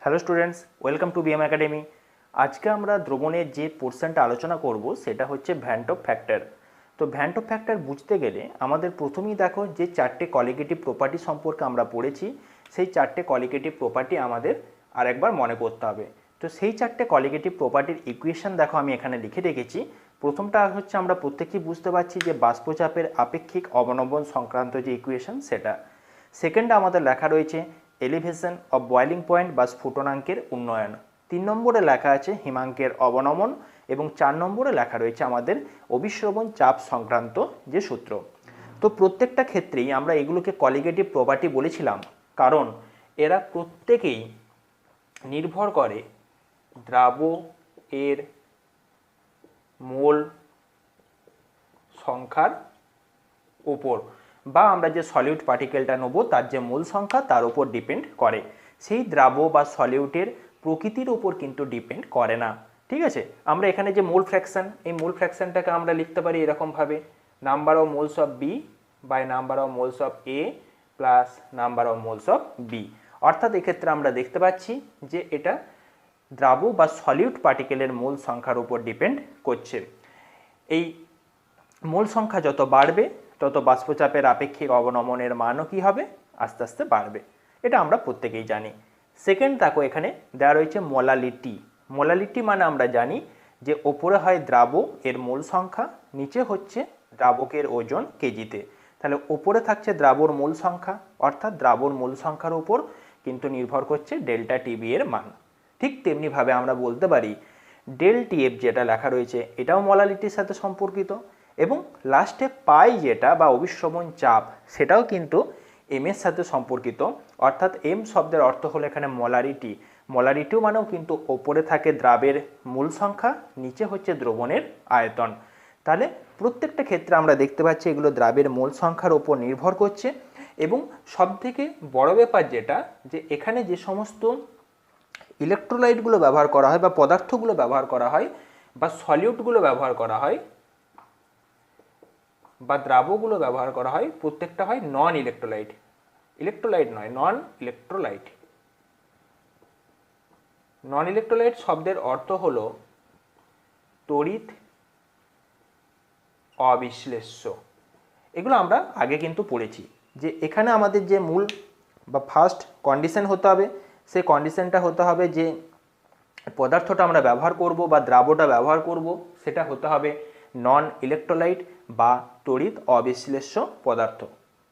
Hello students, welcome to BM academy. আজকে আমরা দ্রবণের যে পোর্শনটা আলোচনা করব সেটা হচ্ছে ভ্যান্ট অফ ফ্যাক্টর। তো ভ্যান্ট অফ ফ্যাক্টর বুঝতে গেলে আমাদের প্রথমেই দেখো যে চারটে কোয়ালিটেটিভ প্রপার্টি সম্পর্কে আমরা পড়েছি, সেই চারটে কোয়ালিটেটিভ প্রপার্টি আমাদের আরেকবার মনে করতে হবে। তো সেই চারটে কোয়ালিটেটিভ প্রপার্টির ইকুয়েশন দেখো আমি এখানে লিখে রেখেছি। প্রথমটা হচ্ছে আমরা প্রত্যেকেই বুঝতে পারছি যে বাষ্পচাপের আপেক্ষিক অবনমন সংক্রান্ত যে ইকুয়েশন সেটা। সেকেন্ডে আমাদের লেখা রয়েছে এলিভেশন অফ বয়েলিং পয়েন্ট বা স্ফুটনাঙ্কের উন্নয়ন। 3 নম্বরে লেখা আছে হিমাঙ্কের অবনমন এবং 4 নম্বরে লেখা রয়েছে আমাদের অভিশ্রবণ চাপ সংক্রান্ত যে সূত্র। তো প্রত্যেকটা ক্ষেত্রেই আমরা এগুলোকে কোয়ালিটেটিভ প্রপার্টি বলেছিলাম, কারণ এরা প্রত্যেকেই নির্ভর করে দ্রাবক এর মোল সংখ্যার উপর, বা আমরা যে সলিউট পার্টিকেলটা নেব তার যে মূল সংখ্যা তার উপর ডিপেন্ড করে। সেই দ্রাব্য বা সলিউটের প্রকৃতির উপর কিন্তু ডিপেন্ড করে না। ঠিক আছে, আমরা এখানে যে মোল ফ্র্যাকশন, এই মোল ফ্র্যাকশনটাকে আমরা লিখতে পারি এরকমভাবে: number of moles of B by number of moles of A plus number of moles of B. অর্থাৎ এক্ষেত্রে আমরা দেখতে পাচ্ছি যে এটা দ্রাব্য বা সলিউট পার্টিকেলের মোল সংখ্যার উপর ডিপেন্ড করছে। এই মোল সংখ্যা যত বাড়বে তত বাষ্পচাপের আপেক্ষিক অবনমনের মানও কী হবে, আস্তে আস্তে বাড়বে। এটা আমরা প্রত্যেকেই জানি। সেকেন্ড দেখো এখানে দেওয়া রয়েছে মোলালিটি। মোলালিটি মানে আমরা জানি যে ওপরে হয় দ্রাবক এর মোল সংখ্যা, নিচে হচ্ছে দ্রাবকের ওজন কেজিতে। তাহলে ওপরে থাকছে দ্রাবর মূল সংখ্যা, অর্থাৎ দ্রাবর মূল সংখ্যার উপর কিন্তু নির্ভর করছে ডেল্টা টিবি এর মান। ঠিক তেমনিভাবে আমরা বলতে পারি ডেল টিএফ যেটা লেখা রয়েছে এটাও মোলালিটির সাথে সম্পর্কিত, এবং লাস্টে পাই যেটা বা অভিশ্রবণ চাপ সেটাও কিন্তু এম এর সাথে সম্পর্কিত। অর্থাৎ এম শব্দের অর্থ হলো এখানে মোলারিটি। মোলারিটিও মানেও কিন্তু ওপরে থাকে দ্রাবের মূল সংখ্যা, নিচে হচ্ছে দ্রবণের আয়তন। তাহলে প্রত্যেকটা ক্ষেত্রে আমরা দেখতে পাচ্ছি এগুলো দ্রাবের মূল সংখ্যার ওপর নির্ভর করছে। এবং সবথেকে বড় ব্যাপার যেটা, যে এখানে যে সমস্ত ইলেকট্রোলাইটগুলো ব্যবহার করা হয় বা পদার্থগুলো ব্যবহার করা হয় বা সলিউটগুলো ব্যবহার করা হয় বা দ্রাবকগুলো ব্যবহার করা হয়, প্রত্যেকটা হয় নন ইলেকট্রোলাইট। ইলেকট্রোলাইট নয়, নন ইলেকট্রোলাইট। নন ইলেকট্রোলাইট শব্দের অর্থ হলো তড়িৎ অবিশ্লেষ্য। এগুলো আমরা আগে কিন্তু পড়েছি যে এখানে আমাদের যে মূল বা ফার্স্ট কন্ডিশন হতে হবে, সেই কন্ডিশনটা হতে হবে যে পদার্থটা আমরা ব্যবহার করব বা দ্রাবটা ব্যবহার করব সেটা হতে হবে নন ইলেকট্রোলাইট বা তড়িৎ অবিশ্লেষ্য পদার্থ,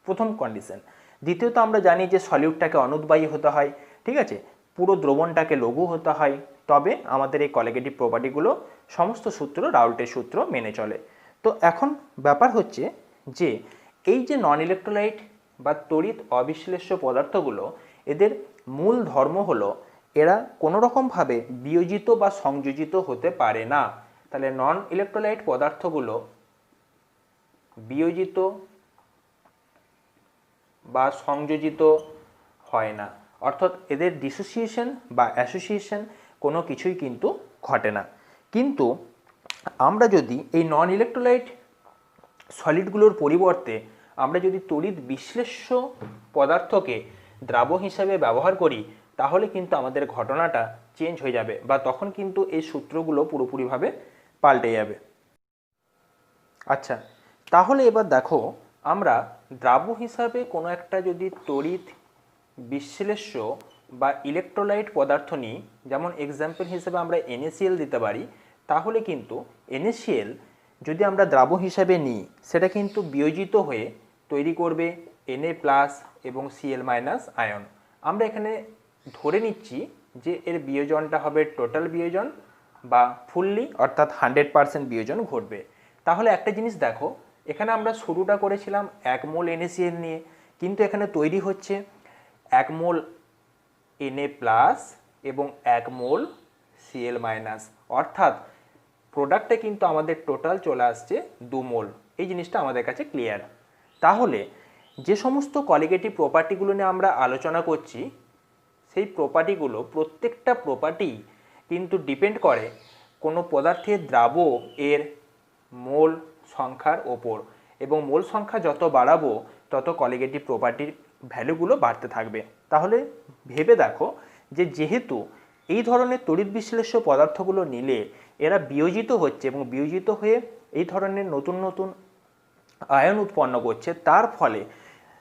প্রথম কন্ডিশন। দ্বিতীয়ত আমরা জানি যে সলিউটটাকে অনুদ্বায়ী হতে হয়, ঠিক আছে, পুরো দ্রবণটাকে লঘু হতে হয়, তবে আমাদের এই কোয়ালিটেটিভ প্রপার্টিগুলো সমস্ত সূত্র রাউল্টের সূত্র মেনে চলে। তো এখন ব্যাপার হচ্ছে যে এই যে নন ইলেকট্রোলাইট বা তড়িৎ অবিশ্লেষ্য পদার্থগুলো, এদের মূল ধর্ম হলো এরা কোনো রকমভাবে বিয়োজিত বা সংযোজিত হতে পারে না। তাহলে নন ইলেকট্রোলাইট পদার্থগুলো বিয়োজিত বা সংযোজিত হয় না, অর্থাৎ এদের ডিসোসিয়েশন বা অ্যাসোসিয়েশন কোনো কিছুই কিন্তু ঘটে না। কিন্তু আমরা যদি এই নন ইলেকট্রোলাইট সলিডগুলোর পরিবর্তে আমরা যদি তড়িৎ বিশ্লেষ্য পদার্থকে দ্রাবক হিসাবে ব্যবহার করি, তাহলে কিন্তু আমাদের ঘটনাটা চেঞ্জ হয়ে যাবে, বা তখন কিন্তু এই সূত্রগুলো পুরোপুরিভাবে পাল্টে যাবে। আচ্ছা, তাহলে এবার দেখো আমরা দ্রাবক হিসাবে কোনো একটা যদি তড়িৎ বিশ্লেষ্য বা ইলেকট্রোলাইট পদার্থ নিই, যেমন এক্সাম্পল হিসেবে আমরা NaCl দিতে পারি, তাহলে কিন্তু NaCl যদি আমরা দ্রাবক হিসাবে নিই সেটা কিন্তু বিয়োজিত হয়ে তৈরি করবে Na+ এবং Cl- আয়ন। আমরা এখানে ধরে নিচ্ছি যে এর বিয়োজনটা হবে টোটাল বিয়োজন বা ফুললি, অর্থাৎ 100% বিয়োজন ঘটবে। তাহলে একটা জিনিস দেখো, এখানে আমরা শুরুটা করেছিলাম 1 মোল NaCl নিয়ে, কিন্তু এখানে তৈরি হচ্ছে 1 মোল Na+ এবং 1 মোল Cl-, অর্থাৎ প্রোডাক্টে কিন্তু আমাদের টোটাল চলে আসছে 2 মোল। এই জিনিসটা আমাদের কাছে ক্লিয়ার। তাহলে যে সমস্ত কোয়ালিটেটিভ প্রপার্টিগুলো নিয়ে আমরা আলোচনা করছি, সেই প্রপার্টিগুলো প্রত্যেকটা প্রপার্টি কিন্তু ডিপেন্ড করে কোনো পদার্থের দ্রাবক এর মোল সংখ্যার ওপর, এবং মোল সংখ্যা যত বাড়াবো তত কোয়ালিটেটিভ প্রপার্টির ভ্যালুগুলো বাড়তে থাকবে। তাহলে ভেবে দেখো যে যেহেতু এই ধরনের তড়িৎ বিশ্লেষ্য পদার্থগুলো নিলে এরা বিয়োজিত হচ্ছে এবং বিয়োজিত হয়ে এই ধরনের নতুন নতুন আয়ন উৎপন্ন করছে, তার ফলে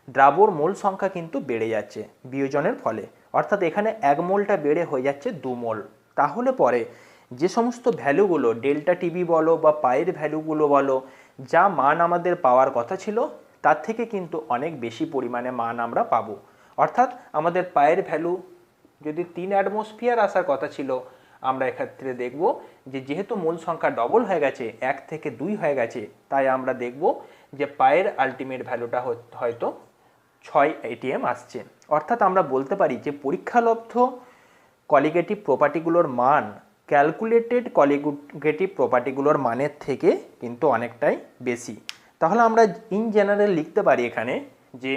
দ্রাবর মোল সংখ্যা কিন্তু বেড়ে যাচ্ছে বিয়োজনের ফলে। অর্থাৎ এখানে 1 মোলটা বেড়ে হয়ে যাচ্ছে 2 মোল। তাহলে পরে যে সমস্ত ভ্যালুগুলো ডেল্টা টিবি বলো বা পায়ের ভ্যালুগুলো বলো, যা মান আমাদের পাওয়ার কথা ছিল তার থেকে কিন্তু অনেক বেশি পরিমাণে মান আমরা পাবো। অর্থাৎ আমাদের পায়ের ভ্যালু যদি 3 অ্যাটমসফিয়ার আসার কথা ছিল, আমরা এক্ষেত্রে দেখব যে যেহেতু মূল সংখ্যা ডবল হয়ে গেছে, 1 থেকে 2 হয়ে গেছে, তাই আমরা দেখব যে পায়ের আলটিমেট ভ্যালুটা হয়তো 6 ATM আসছে। অর্থাৎ আমরা বলতে পারি যে পরীক্ষালব্ধ কলিগেটিভ প্রপার্টিগুলোর মান ক্যালকুলেটেড কলিগেটিভ প্রপার্টিগুলোর মানের থেকে কিন্তু অনেকটাই বেশি। তাহলে আমরা ইন জেনারেল লিখতে পারি এখানে যে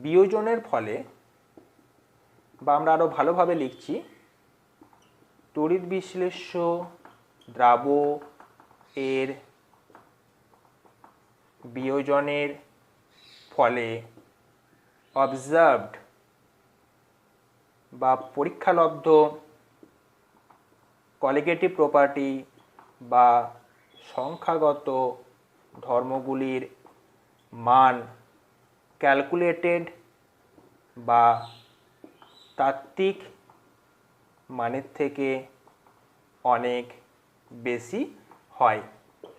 বিয়োজনের ফলে, বা আমরা আরো ভালোভাবে লিখছি, তড়িৎ বিশ্লেষ্য দ্রাব এর বিয়োজনের ফলে অবজার্ভড বা পরীক্ষালব্ধ কলিগেটিভ প্রপার্টি বা সংখ্যাগত ধর্মগুলির মান ক্যালকুলেটেড বা তাত্ত্বিক মানের থেকে অনেক বেশি হয়।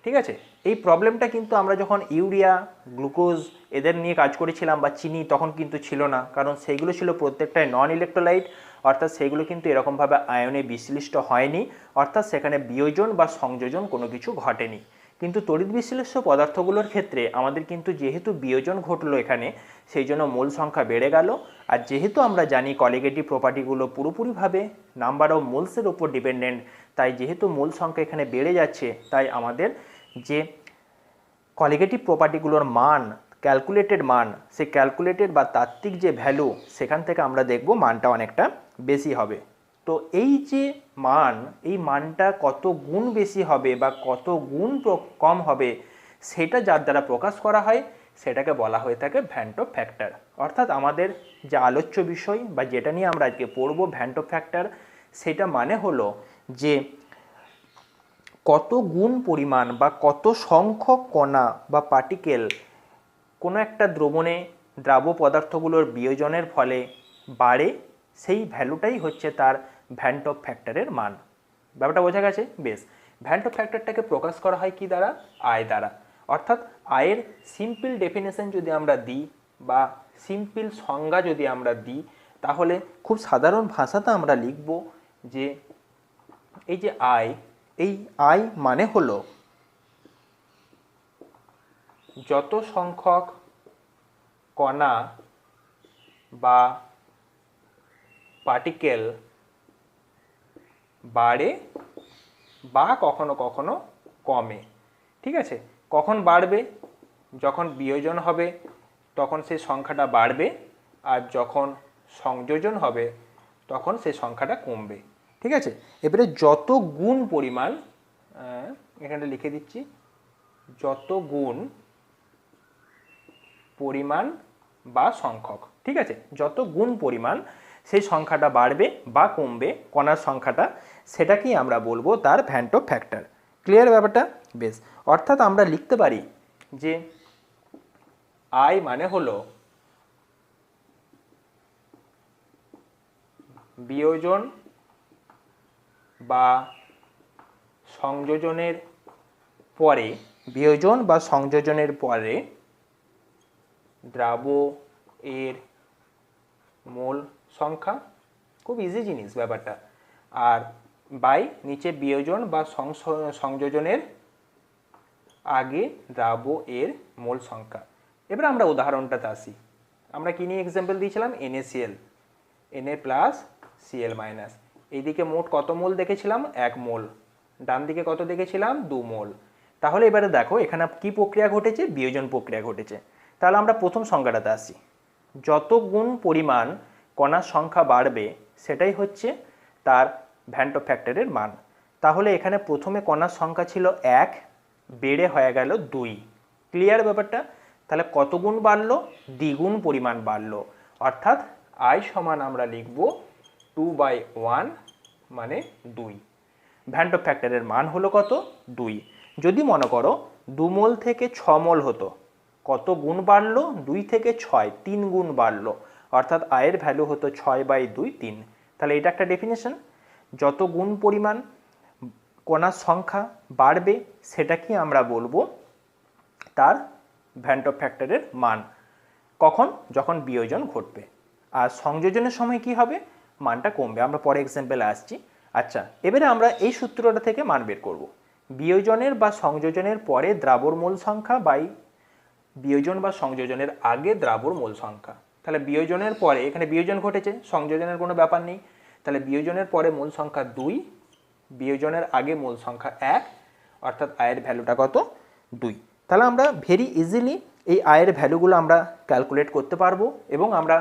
ঠিক আছে, এই প্রবলেমটা কিন্তু আমরা যখন ইউরিয়া, গ্লুকোজ এদের নিয়ে কাজ করেছিলাম বা চিনি, তখন কিন্তু ছিল না, কারণ সেইগুলো ছিল প্রত্যেকটাই নন ইলেকট্রোলাইট। অর্থাৎ সেইগুলো কিন্তু এরকমভাবে আয়নে বিশ্লিষ্ট হয়নি, অর্থাৎ সেখানে বিয়োজন বা সংযোজন কোনো কিছু ঘটেনি। কিন্তু তড়িৎ বিশ্লেষ্য পদার্থগুলোর ক্ষেত্রে আমাদের কিন্তু যেহেতু বিয়োজন ঘটলো এখানে, সেই জন্য মোল সংখ্যা বেড়ে গেল। আর যেহেতু আমরা জানি কলিগেটিভ প্রপার্টিগুলো পুরোপুরিভাবে নাম্বার অফ মোলসের উপর ডিপেন্ডেন্ট, তাই যেহেতু মোল সংখ্যা এখানে বেড়ে যাচ্ছে, তাই আমাদের যে কলিগেটিভ প্রপার্টিগুলোর মান, ক্যালকুলেটেড মান, সেই ক্যালকুলেটেড বা তাত্ত্বিক যে ভ্যালু, সেখান থেকে আমরা দেখব মানটা অনেকটা বেশি হবে। তো এই যে মান, এই মানটা কত গুণ বেশি হবে বা কত গুণ কম হবে, সেটা যার দ্বারা প্রকাশ করা হয় সেটাকে বলা হয়ে থাকে ভ্যান্টো ফ্যাক্টর। অর্থাৎ আমাদের যে আলোচ্য বিষয় বা যেটা নিয়ে আমরা আজকে পড়ব ভ্যান্টো ফ্যাক্টর, সেটা মানে হলো যে কত গুণ পরিমাণ বা কত সংখ্যক কণা বা পার্টিকেল কোনো একটা দ্রবণে দ্রাব্য পদার্থগুলোর বিয়োজনের ফলে বাড়ে, সেই ভ্যালুটাই হচ্ছে তার ভ্যান্টো ফ্যাক্টরের মান। ব্যাপারটা বোঝা গেছে? বেশ, ভ্যান্টো ফ্যাক্টরটাকে প্রকাশ করা হয় কি দ্বারা? আয় দ্বারা। অর্থাৎ আয়ের সিম্পল ডেফিনেশন যদি আমরা দিই বা সিম্পল সংজ্ঞা যদি আমরা দিই, তাহলে খুব সাধারণ ভাষাতে আমরা লিখব যে এই যে আয়, এই আয় মানে হলো যত সংখ্যক কণা বা পার্টিকেল বাড়ে বা কখনো কখনো কমে। ঠিক আছে, কখন বাড়বে? যখন বিয়োজন হবে তখন সেই সংখ্যাটা বাড়বে, আর যখন সংযোজন হবে তখন সেই সংখ্যাটা কমবে। ঠিক আছে, এবারে যত গুণ পরিমাণ, এখানে লিখে দিচ্ছি, যত গুণ পরিমাণ বা সংখ্যক। ঠিক আছে, যত গুণ পরিমাণ সেই সংখ্যাটা বাড়বে বা কমবে কণার সংখ্যাটা, সেটাকেই আমরা বলবো তার ভ্যান্টো ফ্যাক্টর। ক্লিয়ার ব্যাপারটা? বেশ, অর্থাৎ আমরা লিখতে পারি যে আই মানে হলো বিয়োজন বা সংযোজনের পরে, বিয়োজন বা সংযোজনের পরে দ্রাব্য এর মোল সংখ্যা। খুব ইজি জিনিস ব্যাপারটা। আর বাই নিচে বিয়োজন বা সংযোজনের আগে দ্রাব্য এর মোল সংখ্যা। এবার আমরা উদাহরণটাতে আসি। আমরা কি নিয়ে এক্সাম্পল দিয়েছিলাম? NaCl, Na plus Cl minus. এইদিকে মোট কত মোল দেখেছিলাম? 1 মোল। ডান দিকে কত দেখেছিলাম? 2 মোল। তাহলে এবারে দেখো এখানে কি প্রক্রিয়া ঘটেছে? বিয়োজন প্রক্রিয়া ঘটেছে। তাহলে আমরা প্রথম সংখ্যাটাতে আসি। যত গুণ পরিমাণ কণার সংখ্যা বাড়বে সেটাই হচ্ছে তার ভ্যান্টো ফ্যাক্টরের মান। তাহলে এখানে প্রথমে কণার সংখ্যা ছিল 1, বেড়ে হয়ে গেল 2। ক্লিয়ার ব্যাপারটা? তাহলে কত গুণ বাড়লো? দ্বিগুণ পরিমাণ বাড়লো। অর্থাৎ আই সমান আমরা লিখব 2/1 মানে 2। ভ্যান টপ ফ্যাক্টরের মান হলো কত? 2। যদি মনে করো 2 মোল থেকে 6 মোল হতো, কত গুণ বাড়লো? 2 থেকে 6 3 গুণ বাড়লো, অর্থাৎ আয়ের ভ্যালু হতো 6/2 3। তাহলে এটা একটা ডেফিনেশন। যত গুণ পরিমাণ কণার সংখ্যা বাড়বে সেটাকে আমরা বলবো তার ভ্যান টপ ফ্যাক্টরের মান। কখন? যখন বিয়োজন ঘটবে। আর সংযোজনের সময় কি হবে? মানটা কমবে। আমরা পরে এক্সাম্পলে আসছি। আচ্ছা, এবারে আমরা এই সূত্রটা থেকে মান বের করব। বিয়োজনের বা সংযোজনের পরে দ্রাবর মোল সংখ্যা বাই বিয়োজন বা সংযোজনের আগে দ্রাবর মোল সংখ্যা। তাহলে বিয়োজনের পরে, এখানে বিয়োজন ঘটেছে, সংযোজনের কোনো ব্যাপার নেই, তাহলে বিয়োজনের পরে মূল সংখ্যা 2, বিয়োজনের আগে মূল সংখ্যা 1, অর্থাৎ আয়ের ভ্যালুটা কত? 2। তাহলে আমরা ভেরি ইজিলি এই আয়ের ভ্যালুগুলো আমরা ক্যালকুলেট করতে পারবো এবং আমরা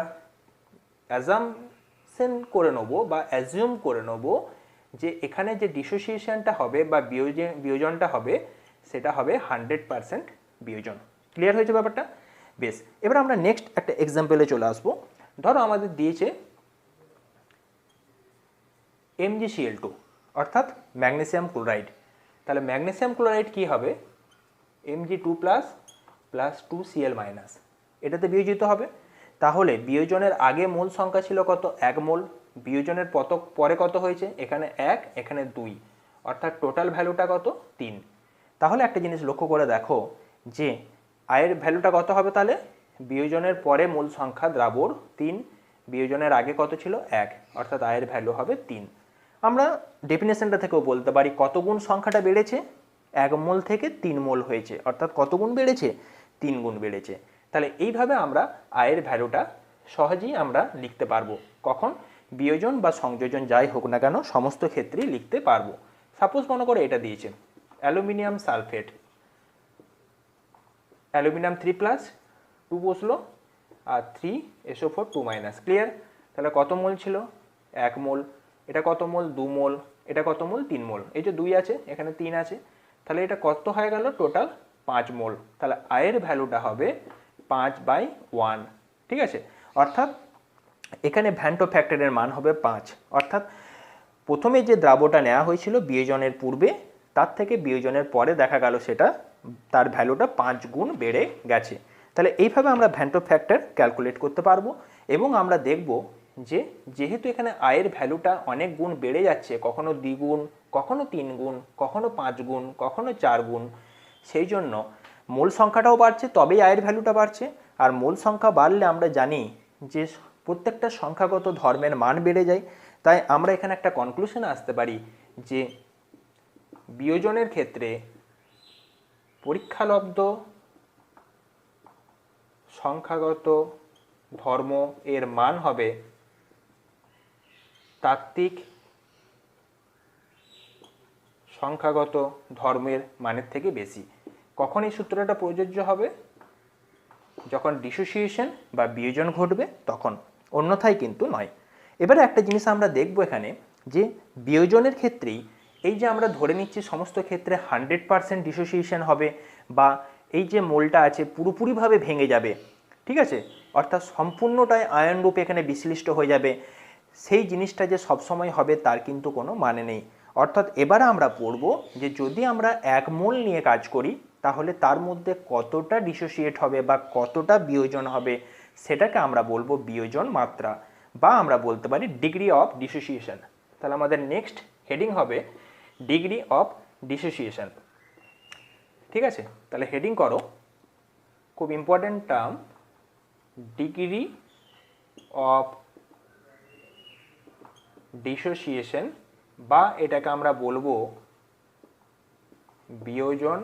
অ্যাজাম্পশন করে নেব বা অ্যাজিউম করে নেব যে এখানে যে ডিসোসিয়েশনটা হবে বা বিয়োজনটা হবে সেটা হবে 100% বিয়োজন। ক্লিয়ার হয়েছে ব্যাপারটা? বেশ, এবার আমরা নেক্সট একটা এক্সাম্পলে চলে আসবো। ধরো আমাদের দিয়েছে MgCl2 অর্থাৎ ম্যাগনেসিয়াম ক্লোরাইড। তাহলে ম্যাগনেসিয়াম ক্লোরাইড কি হবে? Mg2+ + 2Cl-, এটাতে বিয়োজিত হবে। তাহলে বিয়োজনের আগে মোল সংখ্যা ছিল কত? 1 মোল। বিয়োজনের পরে কত হয়েছে? এখানে 1, এখানে 2, অর্থাৎ টোটাল ভ্যালুটা কত? 3। তাহলে একটা জিনিস লক্ষ্য করে দেখো যে আয়ের ভ্যালুটা কত হবে তাহলে? বিয়োজনের পরে মূল সংখ্যা দ্রাবর 3, বিয়োজনের আগে কত ছিল? 1, অর্থাৎ আয়ের ভ্যালু হবে 3। আমরা ডেফিনেশনটা থেকেও বলতে পারি কত গুণ সংখ্যাটা বেড়েছে? 1 মোল থেকে 3 মোল হয়েছে, অর্থাৎ কত গুণ বেড়েছে? 3 গুণ বেড়েছে। তাহলে এইভাবে আমরা আয়ের ভ্যালুটা সহজেই আমরা লিখতে পারবো। কখন? বিয়োজন বা সংযোজন যাই হোক না কেন সমস্ত ক্ষেত্রেই লিখতে পারবো। সাপোজ মনে করে এটা দিয়েছে অ্যালুমিনিয়াম সালফেট, অ্যালুমিনিয়াম 3+, 2 বসলো, আর 3SO4 2-। ক্লিয়ার? তাহলে কত মোল ছিল? 1 মোল। এটা কত মোল? 2 মোল। এটা কত মোল? 3 মোল। এই যে 2 আছে, এখানে 3 আছে, তাহলে এটা কত হয়ে গেল? টোটাল 5 মোল। তাহলে আয়ের ভ্যালুটা হবে 5/1। ঠিক আছে? অর্থাৎ এখানে ভ্যান টপ ফ্যাক্টরের মান হবে 5। অর্থাৎ প্রথমে যে দ্রাবটা নেওয়া হয়েছিল বিয়োজনের পূর্বে, তার থেকে বিয়োজনের পরে দেখা গেল সেটা তার ভ্যালুটা 5 গুণ বেড়ে গেছে। তাহলে এইভাবে আমরা ভ্যান টপ ফ্যাক্টর ক্যালকুলেট করতে পারবো এবং আমরা দেখব যে যেহেতু এখানে আয়ের ভ্যালুটা অনেক গুণ বেড়ে যাচ্ছে, কখনো দ্বিগুণ, কখনো 3 গুণ, কখনো 5 গুণ, কখনো 4 গুণ, সেই জন্য মূল সংখ্যাটাও বাড়ছে, তবেই আয়ের ভ্যালুটা বাড়ছে। আর মূল সংখ্যা বাড়লে আমরা জানি যে প্রত্যেকটা সংখ্যাগত ধর্মের মান বেড়ে যায়। তাই আমরা এখানে একটা কনক্লুশনে আসতে পারি যে বিয়োজনের ক্ষেত্রে পরীক্ষালব্ধ সংখ্যাগত ধর্ম এর মান হবে তাত্ত্বিক সংখ্যাগত ধর্মের মানের থেকে বেশি। কখন এই সূত্রটা প্রযোজ্য হবে? যখন ডিসোসিয়েশন বা বিয়োজন ঘটবে তখন, অন্যথায় কিন্তু নয়। এবারে একটা জিনিস আমরা দেখব এখানে যে বিয়োজনের ক্ষেত্রেই এই যে আমরা ধরে নিচ্ছি সমস্ত ক্ষেত্রে 100% ডিসোসিয়েশন হবে বা এই যে মোলটা আছে পুরোপুরিভাবে ভেঙে যাবে, ঠিক আছে, অর্থাৎ সম্পূর্ণটাই আয়ন রূপে এখানে বিশ্লিষ্ট হয়ে যাবে, সেই জিনিসটা যে সবসময় হবে তার কিন্তু কোনো মানে নেই। অর্থাৎ এবারে আমরা পড়ব যে যদি আমরা 1 মোল নিয়ে কাজ করি তাহলে তার মধ্যে কতটা ডিসোসিয়েট হবে বা কতটা বিয়োজন হবে সেটাকে আমরা বলবো বিয়োজন মাত্রা, বা আমরা বলতে পারি ডিগ্রি অফ ডিসোসিয়েশন। তাহলে আমাদের নেক্সট হেডিং হবে ডিগ্রি অফ ডিসোসিয়েশন। ঠিক আছে? তাহলে হেডিং করো, খুব important term, degree of dissociation, বা এটাকে আমরা বলবো বিয়োজন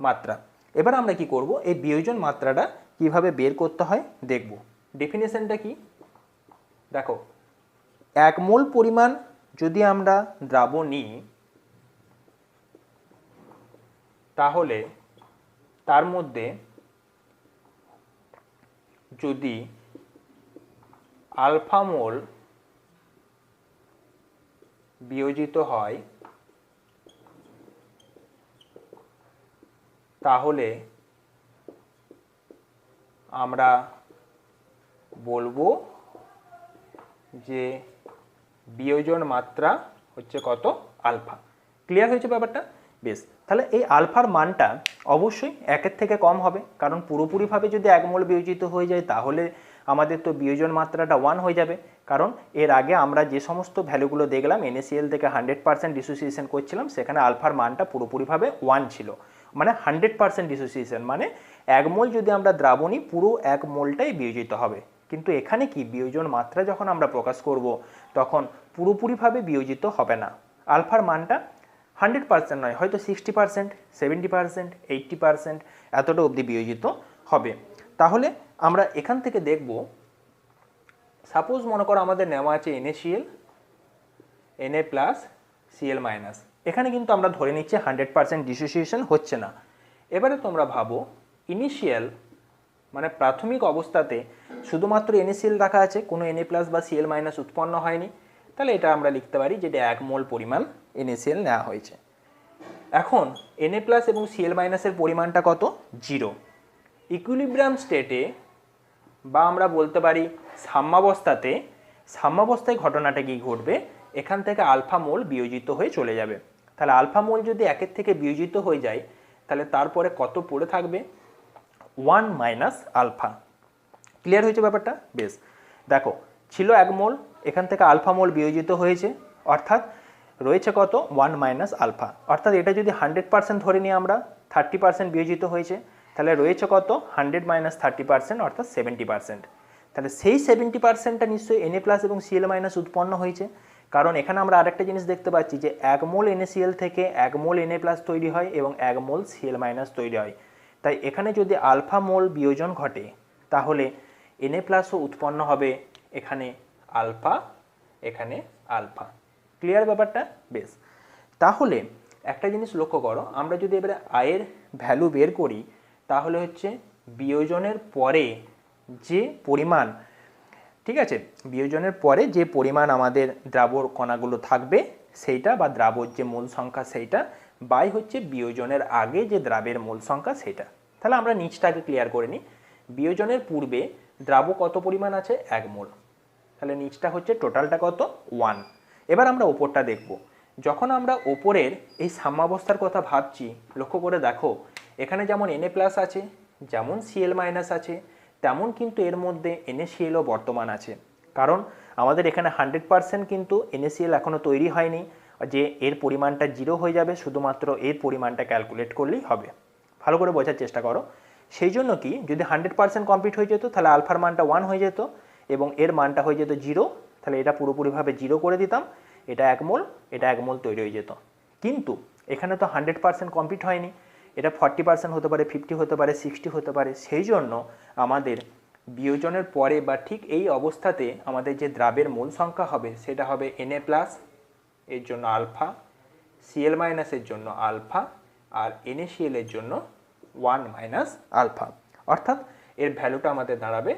মাত্রা। এবার আমরা কি করব? এই বিয়োজন মাত্রাটা কিভাবে বের করতে হয় দেখব। ডেফিনেশনটা কি দেখো, 1 মোল পরিমাণ যদি আমরা দ্রাবণ নিই তাহলে তার মধ্যে যদি আলফা মোল বিয়োজিত হয় তাহলে আমরা বলবো যে বিয়োজন মাত্রা হচ্ছে কত আলফা। ক্লিয়ার হয়েছে ব্যাপারটা? বেশ, তাহলে এই আলফার মানটা অবশ্যই একের থেকে কম হবে, কারণ পুরোপুরিভাবে যদি 1 মোল বিয়োজিত হয়ে যায় তাহলে আমাদের তো বিয়োজন মাত্রাটা 1 হয়ে যাবে। কারণ এর আগে আমরা যে সমস্ত ভ্যালুগুলো দেখলাম NaCl থেকে 100% ডিসোসিয়েশন করছিলাম, সেখানে আলফার মানটা পুরোপুরিভাবে 1 ছিল, মানে 100% ডিসোসিয়েশন, মানে 1 মোল যদি আমরা দ্রাবণী পুরো 1 মোলটাই বিয়োজিত হবে। কিন্তু এখানে কি বিয়োজন মাত্রা যখন আমরা প্রকাশ করব তখন পুরোপুরিভাবে বিয়োজিত হবে না, আলফার মানটা 100% নয়, হয়তো 60%, 70%, 80% এতটা অবধি বিয়োজিত হবে। তাহলে আমরা এখান থেকে দেখব, সাপোজ মনে করো আমাদের নেওয়া আছে NaCl, Na+, Cl-, এখানে কিন্তু আমরা ধরে নিচ্ছি 100% ডিসোসিয়েশন হচ্ছে না। এবারে তোমরা ভাবো ইনিশিয়াল মানে প্রাথমিক অবস্থাতে শুধুমাত্র NaCl রাখা আছে, কোনো Na+ বা Cl- উৎপন্ন হয়নি, তাহলে এটা আমরা লিখতে পারি যেটা 1 মোল পরিমাণ NaCl নেওয়া হয়েছে। এখন Na+ এবং Cl- এর পরিমাণটা কত? 0। ইকুইলিব্রিয়াম স্টেটে বা আমরা বলতে পারি সাম্যাবস্থায় ঘটনাটা কি ঘটবে, এখান থেকে আলফা মোল বিয়োজিত হয়ে চলে যাবে। তাহলে আলফা মোল যদি একের থেকে বিয়োজিত হয়ে যায় তাহলে তারপরে কত পড়ে থাকবে? 1 মাইনাস আলফা। ক্লিয়ার হয়েছে ব্যাপারটা? বেশ, দেখো ছিল 1 মোল, এখান থেকে আলফা মোল বিয়োজিত হয়েছে, অর্থাৎ রয়েছে কত? 1 মাইনাস আলফা। অর্থাৎ এটা যদি 100% ধরে নিই আমরা, 30% বিয়োজিত হয়েছে, তাহলে রয়েছে কত? 100 মাইনাস 30%, অর্থাৎ 70%। তাহলে সেই 70%টা নিশ্চয়ই Na+ এবং Cl- উৎপন্ন হয়েছে, কারণ এখানে আমরা আরেকটা জিনিস দেখতে পাচ্ছি যে 1 মোল NaCl থেকে 1 মোল Na+ তৈরি হয় এবং 1 মোল Cl- তৈরি হয়। তাই এখানে যদি আলফা মোল বিয়োজন ঘটে তাহলে Na+ উৎপন্ন হবে, এখানে আলফা, এখানে আলফা। ক্লিয়ার ব্যাপারটা? বেশ, তাহলে একটা জিনিস লক্ষ্য করো, আমরা যদি এবারে আয়ের ভ্যালু বের করি তাহলে হচ্ছে বিয়োজনের পরে যে পরিমাণ, ঠিক আছে, বিয়োজনের পরে যে পরিমাণ আমাদের দ্রাবর কণাগুলো থাকবে সেইটা, বা দ্রাবর যে মূল সংখ্যা সেইটা, বাই হচ্ছে বিয়োজনের আগে যে দ্রাবের মূল সংখ্যা সেইটা। তাহলে আমরা নিচটাকে ক্লিয়ার করে নিই। বিয়োজনের পূর্বে দ্রাব কত পরিমাণ আছে? 1 মোল। তাহলে নিচটা হচ্ছে টোটালটা কত? 1। এবার আমরা ওপরটা দেখব। যখন আমরা ওপরের এই সাম্যাবস্থার কথা ভাবছি, লক্ষ্য করে দেখো এখানে যেমন Na+ আছে, যেমন Cl- আছে, তেমন কিন্তু এর মধ্যে NaClও বর্তমান আছে। কারণ আমাদের এখানে 100% কিন্তু NaCl এখনও তৈরি হয়নি যে এর পরিমাণটা 0 হয়ে যাবে, শুধুমাত্র এর পরিমাণটা ক্যালকুলেট করলেই হবে। ভালো করে বোঝার চেষ্টা করো। সেই জন্য কি, যদি 100% কমপ্লিট হয়ে যেত তাহলে আলফার মানটা 1 হয়ে যেত এবং এর মানটা হয়ে যেত 0, তাহলে এটা পুরোপুরিভাবে 0 করে দিতাম, এটা 1 মোল, এটা 1 মোল তৈরি হয়ে যেত। কিন্তু এখানে তো 100% কমপ্লিট হয়নি, এটা 40% হতে পারে, 50 হতে পারে, 60 হতে পারে। সেই জন্য আমাদের বিয়োজনের পরে বা ঠিক এই অবস্থাতে আমাদের যে দ্রাবের মূল সংখ্যা হবে সেটা হবে Na+, এর জন্য আলফা, Cl- এর জন্য আলফা, আর NaCl এর জন্য 1 মাইনাস আলফা। অর্থাৎ এর ভ্যালুটা আমাদের দাঁড়াবে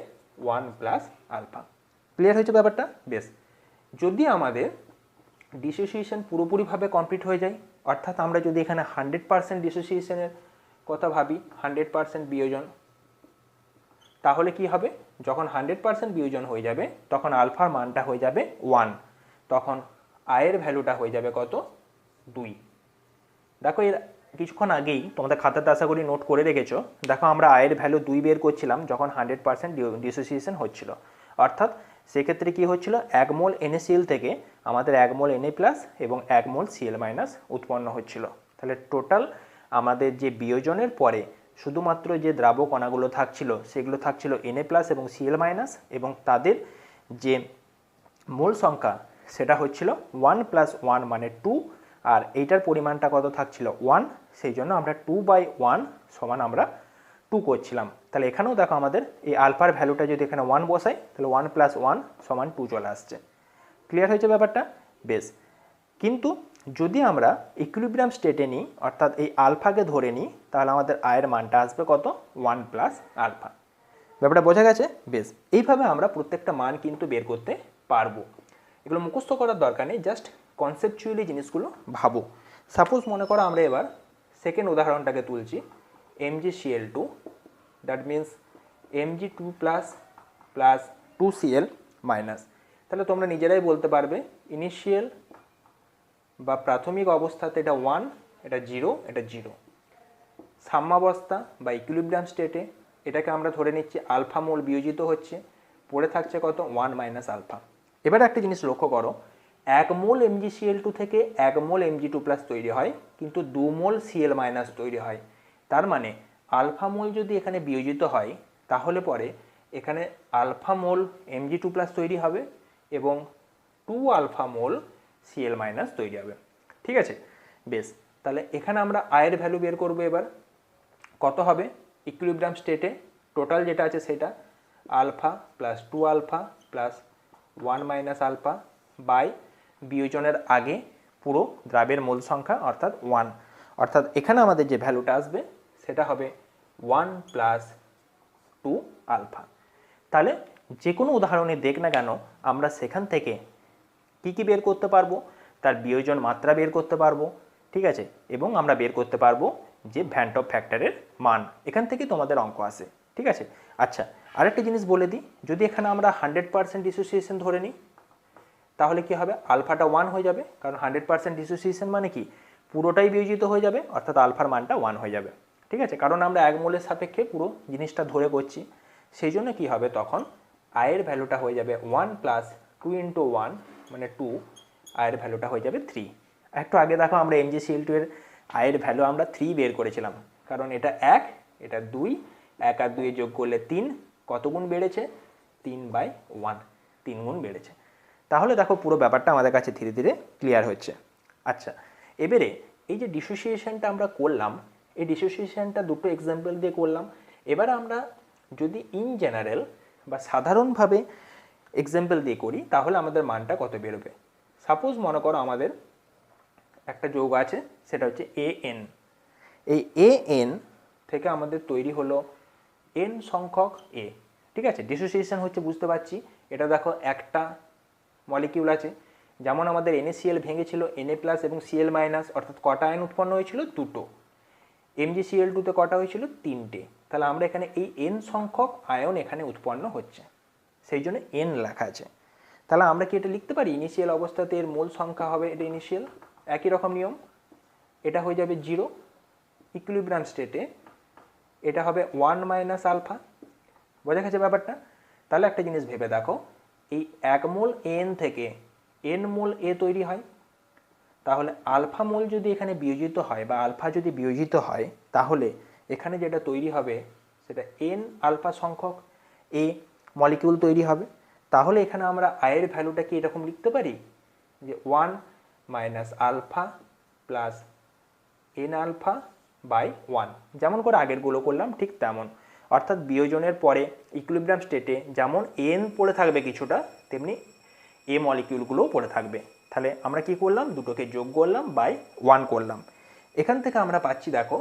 1 প্লাস আলফা। ক্লিয়ার হয়েছে ব্যাপারটা? বেশ, যদি আমাদের ডিসোসিয়েশন পুরোপুরিভাবে কমপ্লিট হয়ে যায়, অর্থাৎ আমরা যদি এখানে 100% ডিসোসিয়েশনের কথা ভাবি, 100% বিয়োজন, তাহলে কি হবে? যখন 100% বিয়োজন হয়ে যাবে তখন আলফার মানটা হয়ে যাবে 1, তখন আয়ের ভ্যালুটা হয়ে যাবে কত? 2। দেখো এর কিছুক্ষণ আগেই তোমাদের খাতাতে আশা করি নোট করে রেখেছো, দেখো আমরা আয়ের ভ্যালু 2 বের করছিলাম যখন 100% ডিসোসিয়েশন হচ্ছিল। অর্থাৎ সেক্ষেত্রে কি হচ্ছিল, 1 মোল NaCl থেকে আমাদের 1 মোল Na+ এবং 1 মোল Cl- উৎপন্ন হচ্ছিল। তাহলে টোটাল আমাদের যে বিয়োজনের পরে শুধুমাত্র যে দ্রাব কণাগুলো থাকছিল সেগুলো থাকছিল Na+ এবং Cl- এবং তাদের যে মূল সংখ্যা সেটা হচ্ছিল 1 + 1 মানে 2, আর এইটার পরিমাণটা কত থাকছিল? 1, সেই জন্য আমরা 2/1 সমান আমরা 2 করছিলাম। তাহলে এখানেও দেখো আমাদের এই আলফার ভ্যালুটা যদি এখানে 1 বসাই তাহলে 1 + 1 সমান 2 চলে আসছে। ক্লিয়ার হয়েছে ব্যাপারটা? বেশ, কিন্তু যদি আমরা ইকুইলিব্রিয়াম স্টেটে নিই, অর্থাৎ এই আলফাকে ধরে নিই, তাহলে আমাদের আয়ের মানটা আসবে কত? 1 প্লাস আলফা। ব্যাপারটা বোঝা গেছে? বেশ, এইভাবে আমরা প্রত্যেকটা মান কিন্তু বের করতে পারবো। এগুলো মুখস্থ করার দরকার নেই, জাস্ট কনসেপচুয়ালি জিনিসগুলো ভাবো। সাপোজ মনে করো আমরা এবার সেকেন্ড উদাহরণটাকে তুলছি, MgCl2, that means Mg2+ + 2Cl minus. তাহলে তোমরা নিজেরাই বলতে পারবে ইনিশিয়াল বা প্রাথমিক অবস্থাতে এটা 1, এটা 0, এটা 0। সাম্যাবস্থা বা ইকুইলিব্রিয়াম স্টেটে এটাকে আমরা ধরে নিচ্ছি আলফা মোল বিয়োজিত হচ্ছে, পড়ে থাকছে কত 1 মাইনাস আলফা। এবার একটা জিনিস লক্ষ্য করো, 1 মোল MgCl2 থেকে 1 মোল Mg2 প্লাস তৈরি হয়, কিন্তু 2 মোল Cl মাইনাস তৈরি হয়। তার মানে আলফা মোল যদি এখানে বিয়োজিত হয় তাহলে পরে এখানে আলফা মোল Mg2 প্লাস তৈরি হবে এবং 2 আলফা মোল Cl মাইনাস তৈরি হবে। ঠিক আছে, বেশ। তাহলে এখানে আমরা আয়ের ভ্যালু বের করব। এবার কত হবে ইকুইলিব্রিয়াম স্টেটে টোটাল যেটা আছে সেটা alpha plus 2 alpha plus 1 minus alpha by বিয়োজনের আগে পুরো দ্রাবের মোল সংখ্যা অর্থাৎ 1, অর্থাৎ এখানে আমাদের যে ভ্যালুটা আসবে সেটা হবে 1 প্লাস 2 আলফা। তাহলে যে কোনো উদাহরণে দেখ না কেন আমরা সেখান থেকে কি বের করতে পারবো, তার বিয়োজন মাত্রা বের করতে পারবো। ঠিক আছে, এবং আমরা বের করতে পারবো যে ভ্যান্ট অফ ফ্যাক্টরের মান। এখান থেকে তোমাদের অঙ্ক আসে। ঠিক আছে, আচ্ছা আরেকটা জিনিস বলে দিই, যদি এখানে আমরা 100% ডিসোসিয়েশন ধরে নিই তাহলে কি হবে, আলফাটা 1 হয়ে যাবে, কারণ 100% ডিসোসিয়েশন মানে কি পুরোটাই বিয়োজিত হয়ে যাবে, অর্থাৎ আলফার মানটা 1 হয়ে যাবে। ঠিক আছে, কারণ আমরা 1 মোলের সাপেক্ষে পুরো জিনিসটা ধরে করছি, সেই জন্য কী হবে তখন আয়ের ভ্যালুটা হয়ে যাবে 1 প্লাস 2 ইন্টু 1 মানে 2, আয়ের ভ্যালুটা হয়ে যাবে 3। একটু আগে দেখো আমরা MgCl2 এর আয়ের ভ্যালু আমরা 3 বের করেছিলাম, কারণ এটা 1, এটা 2, 1 আর 2 যোগ করলে 3, কত গুণ বেড়েছে 3/1, 3 গুণ বেড়েছে। তাহলে দেখো পুরো ব্যাপারটা আমাদের কাছে ধীরে ধীরে ক্লিয়ার হচ্ছে। আচ্ছা, এবারে এই যে ডিসোসিয়েশনটা আমরা করলাম, এই ডিসোসিয়েশনটা দুটো এক্সাম্পল দিয়ে করলাম। এবার আমরা যদি ইন জেনারেল বা সাধারণভাবে এক্সাম্পল দিয়ে করি তাহলে আমাদের মানটা কত বেরোবে। সাপোজ মনে করো আমাদের একটা যৌগ আছে, সেটা হচ্ছে AN। এই AN থেকে আমাদের তৈরি হলো N সংখ্যক A। ঠিক আছে, ডিসোসিয়েশন হচ্ছে বুঝতে পারছি, এটা দেখো একটা মলিকিউল আছে, যেমন আমাদের NaCl ভেঙেছিল Na প্লাস এবং Cl মাইনাস, অর্থাৎ কটা আয়ন উৎপন্ন হয়েছিল, দুটো। MgCl2তে কটা হয়েছিল, 3টে। তাহলে আমরা এখানে এই N সংখ্যক আয়ন এখানে উৎপন্ন হচ্ছে, সেই জন্য N লেখা আছে। তাহলে আমরা কি এটা লিখতে পারি ইনিশিয়াল অবস্থাতে এর মোল সংখ্যা হবে, এটা ইনিশিয়াল, একই রকম নিয়ম, এটা হয়ে যাবে 0। ইকুইলিব্রিয়াম স্টেটে এটা হবে 1 মাইনাস আলফা। বোঝা গেছে ব্যাপারটা? তাহলে একটা জিনিস ভেবে দেখো, এই 1 মোল N থেকে N মোল A তৈরি হয়, তাহলে আলফা মোল যদি এখানে বিয়োজিত হয় বা আলফা যদি বিয়োজিত হয় তাহলে এখানে যেটা তৈরি হবে সেটা N আলফা সংখ্যক A মলিকিউল তৈরি হবে। তাহলে এখানে আমরা আয়ের ভ্যালুটা কি এরকম লিখতে পারি যে 1 minus alpha plus N alpha by 1, যেমন করে আগেরগুলো করলাম ঠিক তেমন। অর্থাৎ বিয়োজনের পরে ইকুইলিব্রিয়াম স্টেটে যেমন N পড়ে থাকবে কিছুটা, তেমনি A মলিকিউলগুলোও পড়ে থাকবে। তাহলে আমরা কি করলাম, দুটোকে যোগ করলাম বাই 1 করলাম। এখান থেকে আমরা পাচ্ছি দেখো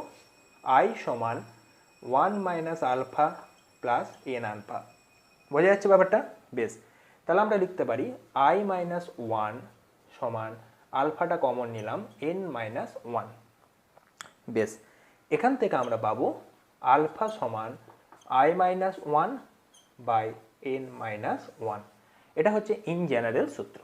I সমান 1 minus alpha plus N alpha. বোঝা যাচ্ছে ব্যাপারটা? বেশ, তাহলে আমরা লিখতে পারি I মাইনাস 1 সমান আলফাটা কমন নিলাম N মাইনাস 1। বেশ, এখান থেকে আমরা পাবো আলফা সমান I minus 1 by N minus 1। এটা হচ্ছে ইন জেনারেল সূত্র।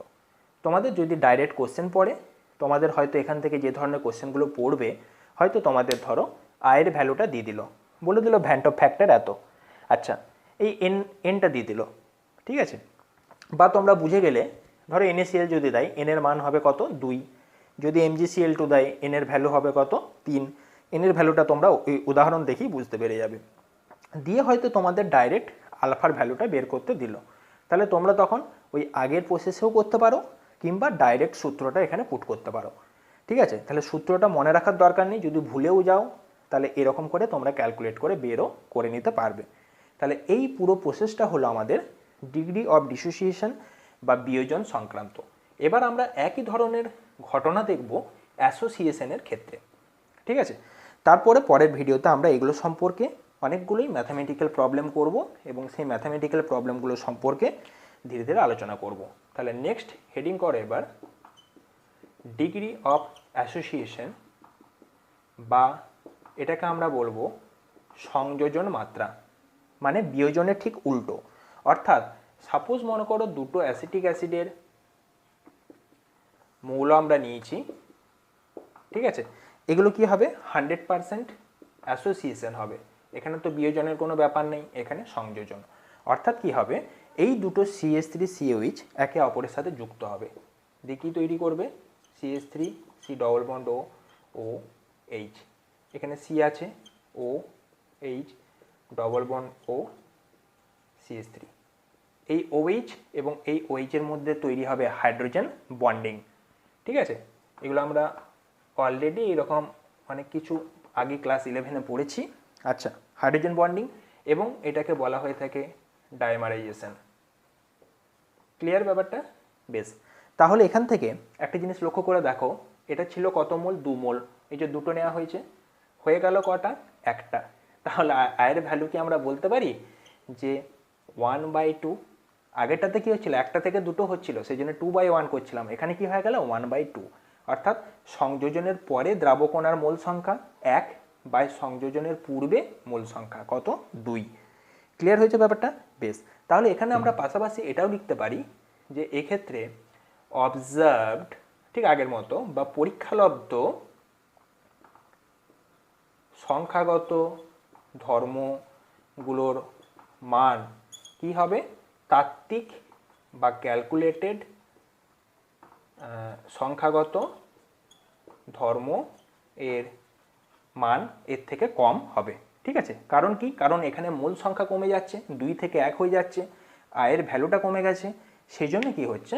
তোমাদের যদি ডাইরেক্ট কোশ্চেন পড়ে, তোমাদের হয়তো এখান থেকে যে ধরনের কোশ্চেনগুলো পড়বে, হয়তো তোমাদের ধরো আয়ের ভ্যালুটা দিয়ে দিল, বলে দিল ভ্যান্ট অফ ফ্যাক্টর এত, আচ্ছা এই এনটা দিয়ে দিল। ঠিক আছে, বা তোমরা বুঝে গেলে ধরো NaCl যদি দেয় N এর মান হবে কত 2, যদি MgCl2 দেয় N এর ভ্যালু হবে কত 3। N এর ভ্যালুটা তোমরা ওই উদাহরণ দেখেই বুঝতে পেরে যাবে। দিয়ে হয়তো তোমাদের ডাইরেক্ট আলফার ভ্যালুটা বের করতে দিল, তাহলে তোমরা তখন ওই আগের প্রসেসেও করতে পারো কিংবা ডাইরেক্ট সূত্রটা এখানে পুট করতে পারো। ঠিক আছে, তাহলে সূত্রটা মনে রাখার দরকার নেই, যদি ভুলেও যাও তাহলে এরকম করে তোমরা ক্যালকুলেট করে বেরও করে নিতে পারবে। তাহলে এই পুরো প্রসেসটা হলো আমাদের ডিগ্রি অফ ডিসোসিয়েশন বা বিয়োজন সংক্রান্ত। এবার আমরা একই ধরনের ঘটনা দেখব অ্যাসোসিয়েশনের ক্ষেত্রে। ঠিক আছে, তারপরে পরের ভিডিওতে আমরা এগুলো সম্পর্কে অনেকগুলোই ম্যাথামেটিক্যাল প্রবলেম করব এবং সেই ম্যাথামেটিক্যাল প্রবলেমগুলো সম্পর্কে ধীরে ধীরে আলোচনা করব। তাহলে নেক্সট হেডিং করে এবার ডিগ্রি অফ অ্যাসোসিয়েশন, বা এটাকে আমরা বলবো সংযোজন মাত্রা, মানে বিয়োজনের ঠিক উল্টো। অর্থাৎ সাপোজ মনে করো দুটো অ্যাসিটিক অ্যাসিডের মৌল আমরা নিয়েছি, ঠিক আছে, এগুলো কি হবে 100% অ্যাসোসিয়েশন হবে, এখানে তো বিয়োজনের কোনো ব্যাপার নেই, এখানে সংযোজন, অর্থাৎ কি হবে এই দুটো CH3COH একে অপরের সাথে যুক্ত হবে, দিয়ে কি তৈরি করবে CH3 C ডবল বন্ড ও H, এখানে C আছে ও H ডবল বন্ড ও CH3, এই OH এবং এই OH এর মধ্যে তৈরি হবে হাইড্রোজেন বন্ডিং, ঠিক আছে, এগুলো আমরা অলরেডি এরকম অনেক কিছু আগে ক্লাস 11-এ পড়েছি। আচ্ছা, হাইড্রোজেন বন্ডিং এবং এটাকে বলা হয়ে থাকে ডাইমারাইজেশন। ক্লিয়ার ব্যাপারটা? বেশ, তাহলে এখান থেকে একটা জিনিস লক্ষ্য করে দেখো, এটা ছিল কত মোল? 2 মোল, এই যে দুটো নেওয়া হয়েছে, হয়ে গেল কটা? একটা। তাহলে আয়ের ভ্যালু কি আমরা বলতে পারি যে 1/2? আগেরটাতে কি হচ্ছিল, একটা থেকে দুটো হচ্ছিল, সেই জন্য 2/1 করছিলাম, এখানে কি হয়ে গেল 1/2, অর্থাৎ সংযোজনের পরে দ্রাবকণার মোল সংখ্যা 1 বাই সংযোজনের পূর্বে মোল সংখ্যা কত? 2। ক্লিয়ার হয়েছে ব্যাপারটা? বেশ, তাহলে এখানে আমরা পাশাপাশি এটাও লিখতে পারি যে এক্ষেত্রে অবজার্ভড, ঠিক আগের মতো, বা পরীক্ষালব্ধ সংখ্যাগত ধর্মগুলোর মান কি হবে? তাত্ত্বিক বা ক্যালকুলেটেড সংখ্যাগত ধর্ম এর মান এর থেকে কম হবে, ঠিক আছে, কারণ কি? কারণ এখানে মূল সংখ্যা কমে যাচ্ছে, 2 থেকে 1 হয়ে যাচ্ছে, আয়ের ভ্যালুটা কমে গেছে, সেই জন্য কি হচ্ছে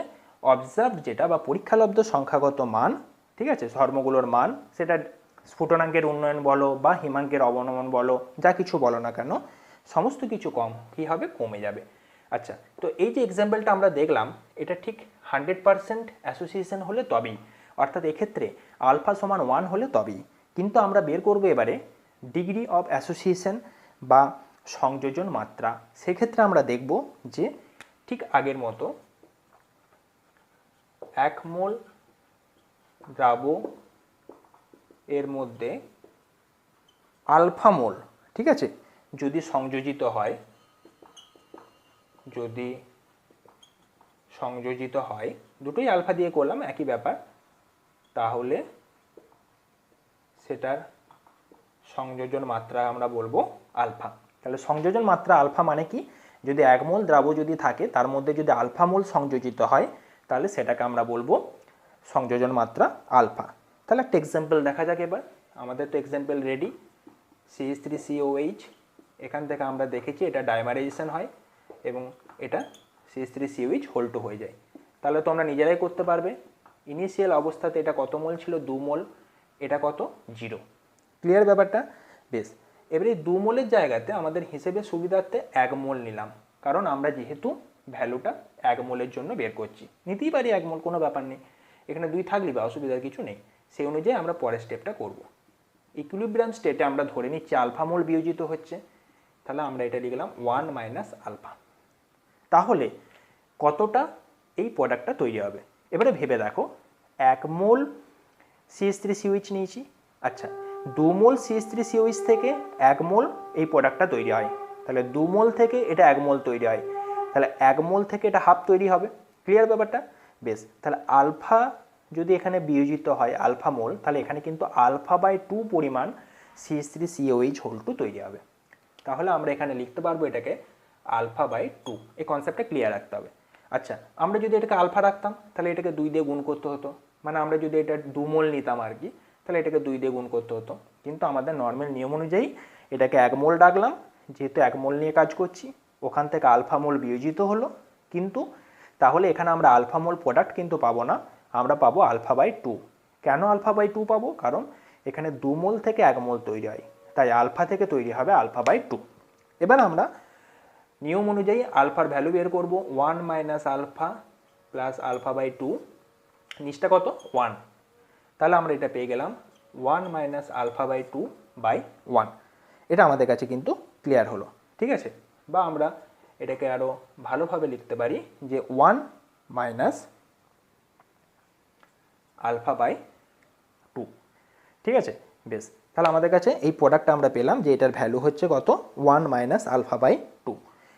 অবজার্ভ যেটা বা পরীক্ষালব্ধ সংখ্যাগত মান, ঠিক আছে, ধর্মগুলোর মান, সেটা স্ফুটনাঙ্কের উন্নয়ন বলো বা হিমাঙ্কের অবনমন বলো, যা কিছু বলো না কেন, সমস্ত কিছু কি হবে? কমে যাবে। আচ্ছা, তো এই যে এক্সাম্পলটা আমরা দেখলাম, এটা ঠিক 100% অ্যাসোসিয়েশন হলে তবেই, অর্থাৎ এক্ষেত্রে আলফা সমান 1 হলে তবেই, কিন্তু আমরা বের করবো এবারে ডিগ্রি অফ অ্যাসোসিয়েশন বা সংযোজন মাত্রা। সেক্ষেত্রে আমরা দেখব যে ঠিক আগের মতো 1 মোল দ্রাব এর মধ্যে আলফা মোল, ঠিক আছে, যদি সংযোজিত হয়, দুটোই আলফা দিয়ে করলাম, একই ব্যাপার, তাহলে সেটার সংযোজন মাত্রা আমরা বলবো আলফা। তাহলে সংযোজন মাত্রা আলফা মানে কি? যদি 1 মোল দ্রাব যদি থাকে, তার মধ্যে যদি আলফা মোল সংযোজিত হয়, তাহলে সেটাকে আমরা বলবো সংযোজন মাত্রা আলফা। তাহলে একটা এক্সাম্পল দেখা যাক এবার, আমাদের তো এক্সাম্পল রেডি, CH3COH, এখান থেকে আমরা দেখেছি এটা ডাইমারাইজেশন হয় এবং এটা CH3COH হোল 2 হয়ে যায়। তাহলে তোমরা নিজেরাই করতে পারবে, ইনিশিয়াল অবস্থাতে এটা কত মোল ছিল? 2 মোল, এটা কত? 0। ক্লিয়ার ব্যাপারটা? বেশ, এবারে 2 মোলের জায়গাতে আমাদের হিসেবে সুবিধার্থে 1 মোল নিলাম, কারণ আমরা যেহেতু ভ্যালুটা 1 মোলের জন্য বের করছি, নিতেই পারি 1 মোল, কোনো ব্যাপার নেই, এখানে 2 থাকলে বা অসুবিধার কিছু নেই। সেই অনুযায়ী আমরা পরের স্টেপটা করব। ইকুইলিব্রিয়াম স্টেটে আমরা ধরে নিচ্ছি আলফা মোল বিয়োজিত হচ্ছে, তাহলে আমরা এটা লিখলাম 1 মাইনাস আলফা। তাহলে কতটা এই প্রোডাক্টটা তৈরি হবে? এবারে ভেবে দেখো, 1 মোল CH3COH নিয়েছি, আচ্ছা 2 মোল CH3COH থেকে 1 মোল এই প্রোডাক্টটা তৈরি হয়, তাহলে 2 মোল থেকে এটা 1 মোল তৈরি হয়, তাহলে 1 মোল থেকে এটা হাফ তৈরি হবে। ক্লিয়ার ব্যাপারটা? বেশ, তাহলে আলফা যদি এখানে বিয়োজিত হয় আলফা মোল, তাহলে এখানে কিন্তু α/2 পরিমাণ CH3COH হোল 2 তৈরি হবে। তাহলে আমরা এখানে লিখতে পারবো এটাকে α/2, এই কনসেপ্টটা ক্লিয়ার রাখতে হবে। আচ্ছা, আমরা যদি এটাকে আলফা রাখতাম, তাহলে এটাকে 2 দিয়ে গুণ করতে হতো, মানে আমরা যদি এটা 2 মোল নিতাম আর কি, তাহলে এটাকে 2 দিয়ে গুণ করতে হতো, কিন্তু আমাদের নর্মাল নিয়ম অনুযায়ী এটাকে 1 মোল রাখলাম, যেহেতু 1 মোল নিয়ে কাজ করছি, ওখান থেকে আলফা মোল বিয়োজিত হলো, কিন্তু তাহলে এখানে আমরা আলফা মোল প্রোডাক্ট কিন্তু পাবো না, আমরা পাবো α/2। কেন α/2 পাবো? কারণ এখানে 2 মোল থেকে 1 মোল তৈরি হয়, তাই আলফা থেকে তৈরি হবে α/2। এবার আমরা নিয়ম অনুযায়ী আলফার ভ্যালু বের করব, 1 মাইনাস আলফা প্লাস α/2, নিচটা কত? 1, তাহলে আমরা এটা পেয়ে গেলাম 1 মাইনাস α/2 বাই 1। এটা আমাদের কাছে কিন্তু ক্লিয়ার হলো, ঠিক আছে, বা আমরা এটাকে আরও ভালোভাবে লিখতে পারি যে 1 মাইনাস α/2, ঠিক আছে। বেশ, তাহলে আমাদের কাছে এই প্রোডাক্টটা আমরা পেলাম যে এটার ভ্যালু হচ্ছে কত? 1 মাইনাস α/2।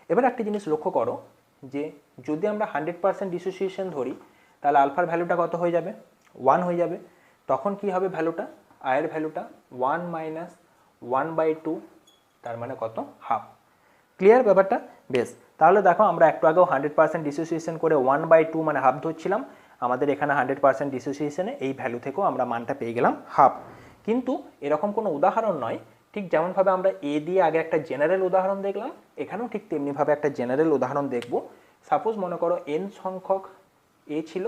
এবার একটা জিনিস লক্ষ্য করো যে যদি আমরা 100% ডিসোসিয়েশন ধরি তাহলে আলফার ভ্যালুটা কত হয়ে যাবে, 1 হয়ে যাবে। তখন কি হবে ভ্যালুটা, আয়ের ভ্যালুটা 1 মাইনাস 1/2, তার মানে কত, হাফ। ক্লিয়ার ব্যাপারটা? বেশ, তাহলে দেখো আমরা একটু আগেও 100% ডিসোসিয়েশন করে 1/2 মানে হাফ ধরছিলাম, আমাদের এখানে 100% ডিসোসিয়েশনে এই ভ্যালু থেকেও আমরা মানটা পেয়ে গেলাম হাফ। কিন্তু এরকম কোনো উদাহরণ নয়, ঠিক যেমনভাবে আমরা এ দিয়ে আগে একটা জেনারেল উদাহরণ দেখলাম, এখানেও ঠিক তেমনিভাবে একটা জেনারেল উদাহরণ দেখব। সাপোজ মনে করো এন সংখ্যক এ ছিল,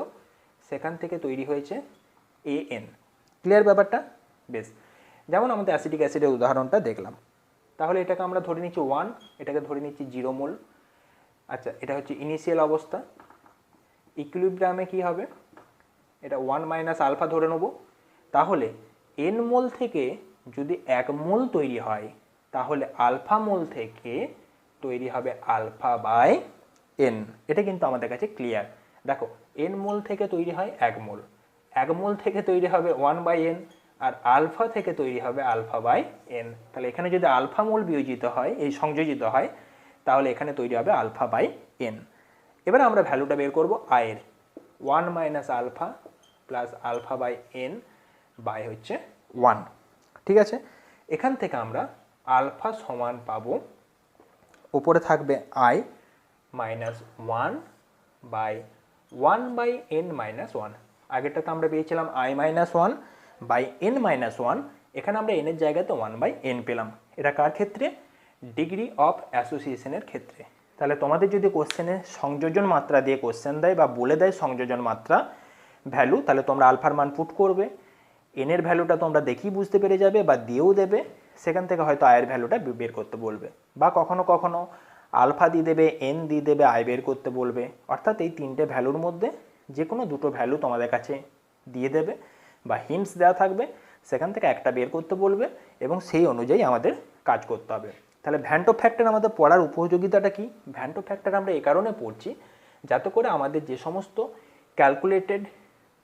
সেখান থেকে তৈরি হয়েছে এ এন। ক্লিয়ার ব্যাপারটা? বেশ, যেমন আমাদের অ্যাসিটিক অ্যাসিডের উদাহরণটা দেখলাম, তাহলে এটাকে আমরা ধরে নিচ্ছি 1, এটাকে ধরে নিচ্ছি 0 মোল। আচ্ছা, এটা হচ্ছে ইনিশিয়াল অবস্থা। ইকুইলিব্রিয়ামে কি হবে, এটা 1 মাইনাস আলফা ধরে নেব। তাহলে এন মোল থেকে যদি 1 মোল তৈরি হয়, তাহলে আলফা মোল থেকে তৈরি হবে আলফা বাই এন। এটা কিন্তু আমাদের কাছে ক্লিয়ার। দেখো, এন মোল থেকে তৈরি হয় 1 মোল, 1 মোল থেকে তৈরি হবে 1/n, আর আলফা থেকে তৈরি হবে আলফা বাই এন। তাহলে এখানে যদি আলফা মোল বিয়োজিত হয়, এই সংযোজিত হয়, তাহলে এখানে তৈরি হবে আলফা বাই এন। এবার আমরা ভ্যালুটা বের করব আয়ের, 1 minus alpha plus alpha by N by হচ্ছে 1। ঠিক আছে, এখান থেকে আমরা আলফা সমান পাবো, উপরে থাকবে I minus 1 by 1/n minus 1। আগেরটাতে আমরা পেয়েছিলাম I minus 1 by N minus 1, এখানে আমরা এনের জায়গাতে 1/n পেলাম। এটা কার ক্ষেত্রে, ডিগ্রি অফ অ্যাসোসিয়েশনের ক্ষেত্রে। তাহলে তোমাদের যদি কোশ্চেনে সংযোজন মাত্রা দিয়ে কোশ্চেন দেয় বা বলে দেয় সংযোজন মাত্রা ভ্যালু, তাহলে তোমরা আলফার মান পুট করবে, এনের ভ্যালুটা তোমরা দেখেই বুঝতে পেরে যাবে বা দিয়েও দেবে, সেখান থেকে হয়তো আয়ের ভ্যালুটা বের করতে বলবে, বা কখনো কখনো আলফা দিয়ে দেবে, এন দিয়ে দেবে, আয় বের করতে বলবে। অর্থাৎ এই তিনটে ভ্যালুর মধ্যে যে কোনো দুটো ভ্যালু তোমাদের কাছে দিয়ে দেবে বা হিন্টস দেওয়া থাকবে, সেখান থেকে একটা বের করতে বলবে এবং সেই অনুযায়ী আমাদের কাজ করতে হবে। তাহলে ভ্যান্টো ফ্যাক্টর আমাদের পড়ার উপযোগিতাটা কি? ভ্যান্টো ফ্যাক্টর আমরা এই কারণে পড়ছি যাতে করে আমাদের যে সমস্ত ক্যালকুলেটেড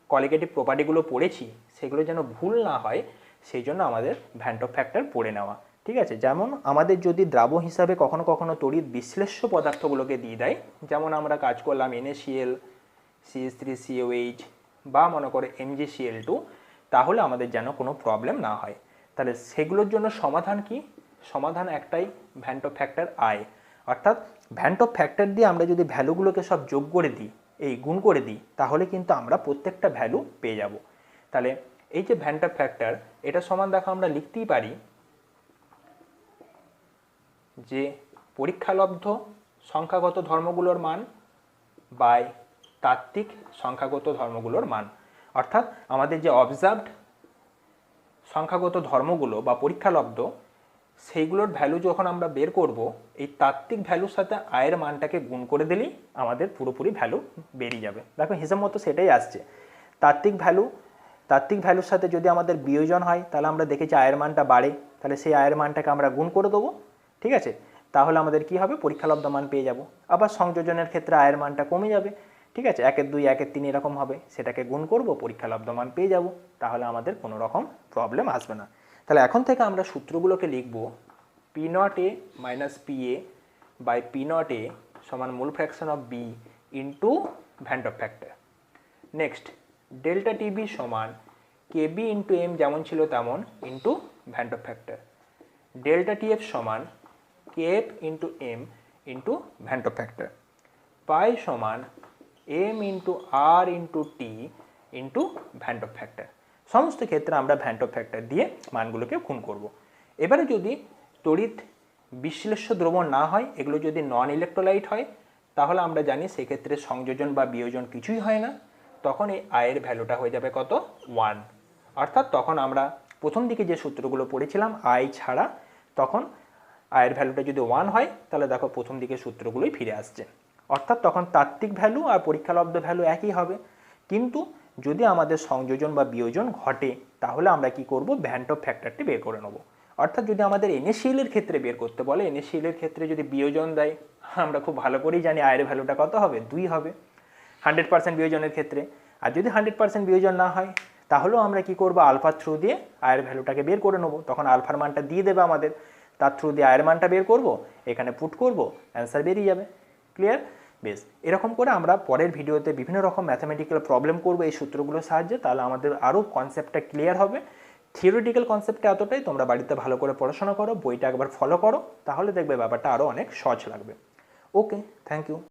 কোয়ালিটেটিভ প্রপার্টিগুলো পড়েছি সেগুলো যেন ভুল না হয়, সেই জন্য আমাদের ভ্যান্টো ফ্যাক্টর পড়ে নেওয়া। ঠিক আছে, যেমন আমাদের যদি দ্রাব্য হিসাবে কখনো কখনো তড়িৎ বিশ্লেষ্য পদার্থগুলোকে দিয়ে দেয়, যেমন আমরা কাজ করলাম NaCl, CH3COH বা মনে করে MgCl2, তাহলে আমাদের যেন কোনো প্রবলেম না হয়। তাহলে সেগুলোর জন্য সমাধান কি? সমাধান একটাই, ভ্যান্টো ফ্যাক্টর আই। অর্থাৎ ভ্যান্টো ফ্যাক্টর দিয়ে আমরা যদি ভ্যালুগুলোকে সব যোগ করে দিই, এই গুণ করে দিই, তাহলে কিন্তু আমরা প্রত্যেকটা ভ্যালু পেয়ে যাব। তাহলে এই যে ভ্যান্টো ফ্যাক্টর, এটা সমান দেখো আমরা লিখতেই পারি যে পরীক্ষালব্ধ সংখ্যাগত ধর্মগুলোর মান বাই তাত্ত্বিক সংখ্যাগত ধর্মগুলোর মান। অর্থাৎ আমাদের যে অবজার্ভড সংখ্যাগত ধর্মগুলো বা পরীক্ষালব্ধ, সেইগুলোর ভ্যালু যখন আমরা বের করব, এই তাত্ত্বিক ভ্যালুর সাথে আয়ের মানটাকে গুণ করে দিলেই আমাদের পুরোপুরি ভ্যালু বেরিয়ে যাবে। দেখো হিসাব মতো সেটাই আসছে। তাত্ত্বিক ভ্যালুর সাথে যদি আমাদের বিয়োজন হয়, তাহলে আমরা দেখেছি আয়ের মানটা বাড়ে, তাহলে সেই আয়ের মানটাকে আমরা গুণ করে দেবো। ঠিক আছে, তাহলে আমাদের কি হবে, পরীক্ষালব্ধ মান পেয়ে যাব। আবার সংযোজনের ক্ষেত্রে আয়ের মানটা কমে যাবে। ঠিক আছে, 1-এর 2, 1-এর 3 এরকম হবে, সেটাকে গুণ করব, পরীক্ষালব্ধ মান পেয়ে যাব, তাহলে আমাদের কোনো রকম প্রবলেম আসবে না। তাহলে এখন থেকে আমরা সূত্রগুলোকে লিখব, P0A minus PA by P0A সমান mole fraction of B into van't factor. Next, delta TB সমান KB ইন্টু M যেমন ছিল তেমন into van't factor. Delta TF সমান KF into M into van't factor. Pi সমান M into R into T into van't factor. সমস্ত ক্ষেত্রে আমরা ভ্যান্টো factor দিয়ে মানগুলোকে গুণ করব। এবারে যদি তড়িৎ বিশ্লেষ্য দ্রবণ না হয়, এগুলো যদি নন ইলেকট্রোলাইট হয়, তাহলে আমরা জানি সেক্ষেত্রে সংযোজন বা বিয়োজন কিছুই হয় না, তখন এই আয়ের ভ্যালুটা হয়ে যাবে কত, 1। অর্থাৎ তখন আমরা প্রথম দিকে যে সূত্রগুলো পড়েছিলাম আই ছাড়া, তখন আয়ের ভ্যালুটা যদি 1 হয়, তাহলে দেখো প্রথম দিকে সূত্রগুলোই ফিরে আসছে। অর্থাৎ তখন তাত্ত্বিক ভ্যালু আর পরীক্ষালব্ধ ভ্যালু একই হবে। কিন্তু যদি আমাদের সংযোজন বা বিয়োজন ঘটে, তাহলে আমরা কি করব, ভ্যান্টো ফ্যাক্টরটি বের করে নেব। অর্থাৎ যদি আমাদের NaCl এর ক্ষেত্রে বের করতে বলে, NaCl এর ক্ষেত্রে যদি বিয়োজন দেয়, আমরা খুব ভালো করেই জানি আয়ের ভ্যালুটা কত হবে, 2 হবে 100% বিয়োজনের ক্ষেত্রে। আর যদি 100% বিয়োজন না হয়, তাহলেও আমরা কি করব, আলফা থ্রু দিয়ে আয়ের ভ্যালুটাকে বের করে নেব। তখন আলফার মানটা দিয়ে দেবে আমাদের, তার থ্রু দিয়ে আয়ের মানটা বের করব, এখানে পুট করব, অ্যান্সার বেরিয়ে যাবে। ক্লিয়ার? বেশ, এরকম করে আমরা পরের ভিডিওতে বিভিন্ন রকম ম্যাথামেটিক্যাল প্রবলেম করবো এই সূত্রগুলোর সাহায্যে, তাহলে আমাদের আরও কনসেপ্টটা ক্লিয়ার হবে। থিওরিটিক্যাল কনসেপ্টটা এতটাই, তোমরা বাড়িতে ভালো করে পড়াশোনা করো, বইটা একবার ফলো করো, তাহলে দেখবে ব্যাপারটা আরও অনেক সহজ লাগবে। ওকে, থ্যাংক ইউ।